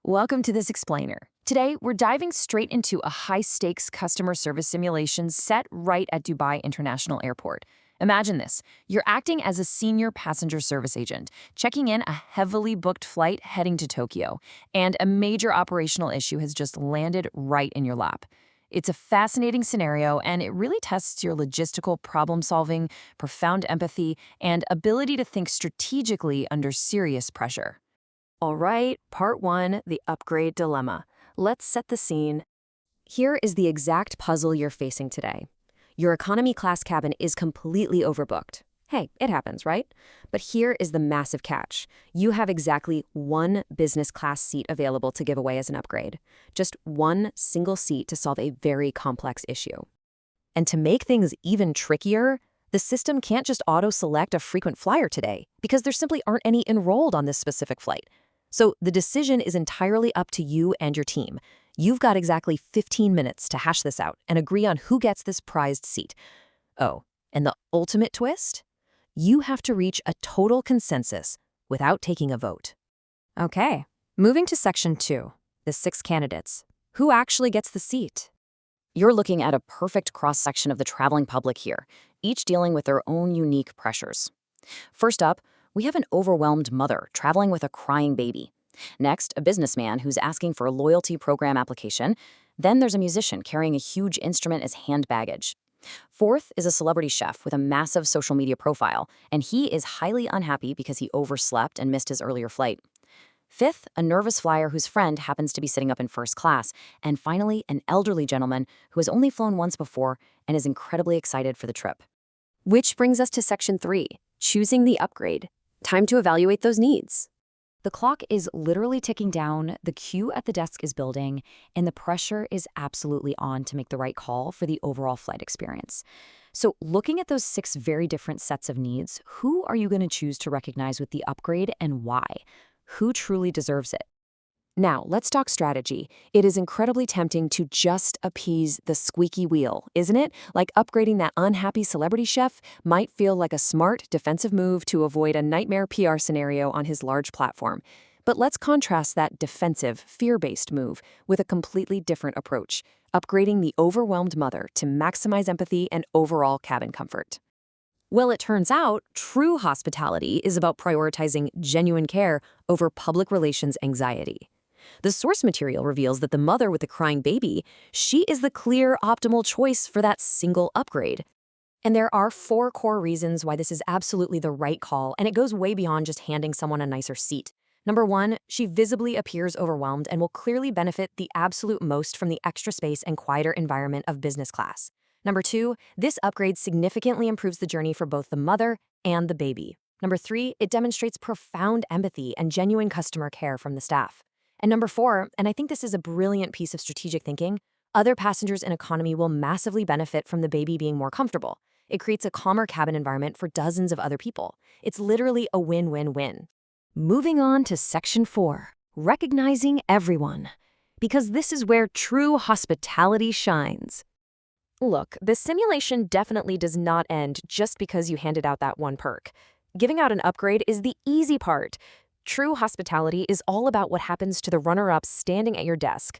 Welcome to this explainer. Today, we're diving straight into a high-stakes customer service simulation set right at Dubai International Airport. Imagine this. You're acting as a senior passenger service agent, checking in a heavily booked flight heading to Tokyo, and a major operational issue has just landed right in your lap. It's a fascinating scenario, and it really tests your logistical problem-solving, profound empathy, and ability to think strategically under serious pressure. All right, part one, the upgrade dilemma. Let's set the scene. Here is the exact puzzle you're facing today. Your economy class cabin is completely overbooked. Hey, it happens, right? But here is the massive catch. You have exactly one business class seat available to give away as an upgrade. Just one single seat to solve a very complex issue. And to make things even trickier, the system can't just auto-select a frequent flyer today because there simply aren't any enrolled on this specific flight. So the decision is entirely up to you and your team. You've got exactly 15 minutes to hash this out and agree on who gets this prized seat. Oh, and the ultimate twist? You have to reach a total consensus without taking a vote. Okay, moving to section 2, the 6 candidates. Who actually gets the seat? You're looking at a perfect cross-section of the traveling public here, each dealing with their own unique pressures. First up, we have an overwhelmed mother traveling with a crying baby. Next, a businessman who's asking for a loyalty program application. Then there's a musician carrying a huge instrument as hand baggage. Fourth is a celebrity chef with a massive social media profile, and he is highly unhappy because he overslept and missed his earlier flight. Fifth, a nervous flyer whose friend happens to be sitting up in first class. And finally, an elderly gentleman who has only flown once before and is incredibly excited for the trip. Which brings us to section 3, choosing the upgrade. Time to evaluate those needs. The clock is literally ticking down, the queue at the desk is building, and the pressure is absolutely on to make the right call for the overall flight experience. So looking at those 6 very different sets of needs, who are you going to choose to recognize with the upgrade and why? Who truly deserves it? Now, let's talk strategy. It is incredibly tempting to just appease the squeaky wheel, isn't it? Like upgrading that unhappy celebrity chef might feel like a smart defensive move to avoid a nightmare PR scenario on his large platform. But let's contrast that defensive, fear-based move with a completely different approach, upgrading the overwhelmed mother to maximize empathy and overall cabin comfort. Well, it turns out true hospitality is about prioritizing genuine care over public relations anxiety. The source material reveals that the mother with the crying baby, she is the clear optimal choice for that single upgrade. And there are 4 core reasons why this is absolutely the right call, and it goes way beyond just handing someone a nicer seat. Number 1, she visibly appears overwhelmed and will clearly benefit the absolute most from the extra space and quieter environment of business class. Number 2, this upgrade significantly improves the journey for both the mother and the baby. Number 3, it demonstrates profound empathy and genuine customer care from the staff. And number 4, and I think this is a brilliant piece of strategic thinking, other passengers in economy will massively benefit from the baby being more comfortable. It creates a calmer cabin environment for dozens of other people. It's literally a win-win-win. Moving on to section 4, recognizing everyone. Because this is where true hospitality shines. Look, the simulation definitely does not end just because you handed out that one perk. Giving out an upgrade is the easy part. True hospitality is all about what happens to the runner-up standing at your desk.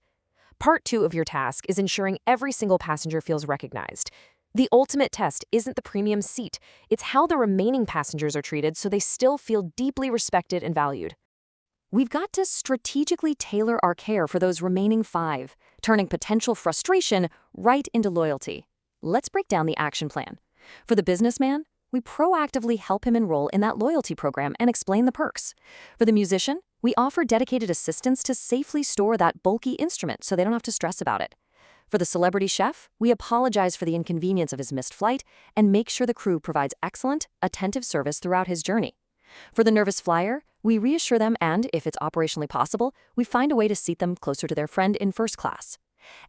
Part 2 of your task is ensuring every single passenger feels recognized. The ultimate test isn't the premium seat, it's how the remaining passengers are treated so they still feel deeply respected and valued. We've got to strategically tailor our care for those remaining 5, turning potential frustration right into loyalty. Let's break down the action plan. For the businessman, we proactively help him enroll in that loyalty program and explain the perks. For the musician, we offer dedicated assistance to safely store that bulky instrument so they don't have to stress about it. For the celebrity chef, we apologize for the inconvenience of his missed flight and make sure the crew provides excellent, attentive service throughout his journey. For the nervous flyer, we reassure them and, if it's operationally possible, we find a way to seat them closer to their friend in first class.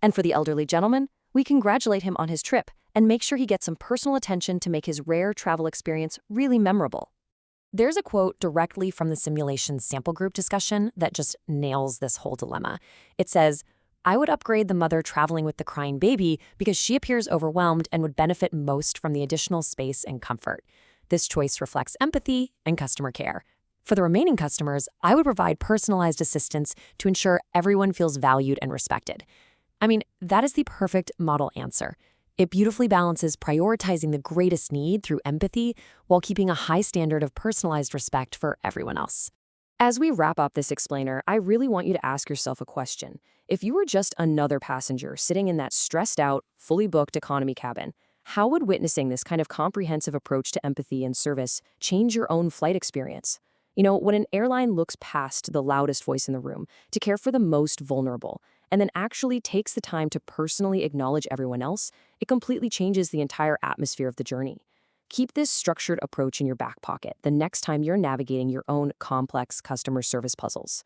And for the elderly gentleman, we congratulate him on his trip and make sure he gets some personal attention to make his rare travel experience really memorable. There's a quote directly from the simulation sample group discussion that just nails this whole dilemma. It says, "I would upgrade the mother traveling with the crying baby because she appears overwhelmed and would benefit most from the additional space and comfort. This choice reflects empathy and customer care." For the remaining customers, I would provide personalized assistance to ensure everyone feels valued and respected. I mean, that is the perfect model answer. It beautifully balances prioritizing the greatest need through empathy while keeping a high standard of personalized respect for everyone else. As we wrap up this explainer, I really want you to ask yourself a question. If you were just another passenger sitting in that stressed out, fully booked economy cabin, how would witnessing this kind of comprehensive approach to empathy and service change your own flight experience? When an airline looks past the loudest voice in the room to care for the most vulnerable, and then actually takes the time to personally acknowledge everyone else, it completely changes the entire atmosphere of the journey. Keep this structured approach in your back pocket the next time you're navigating your own complex customer service puzzles.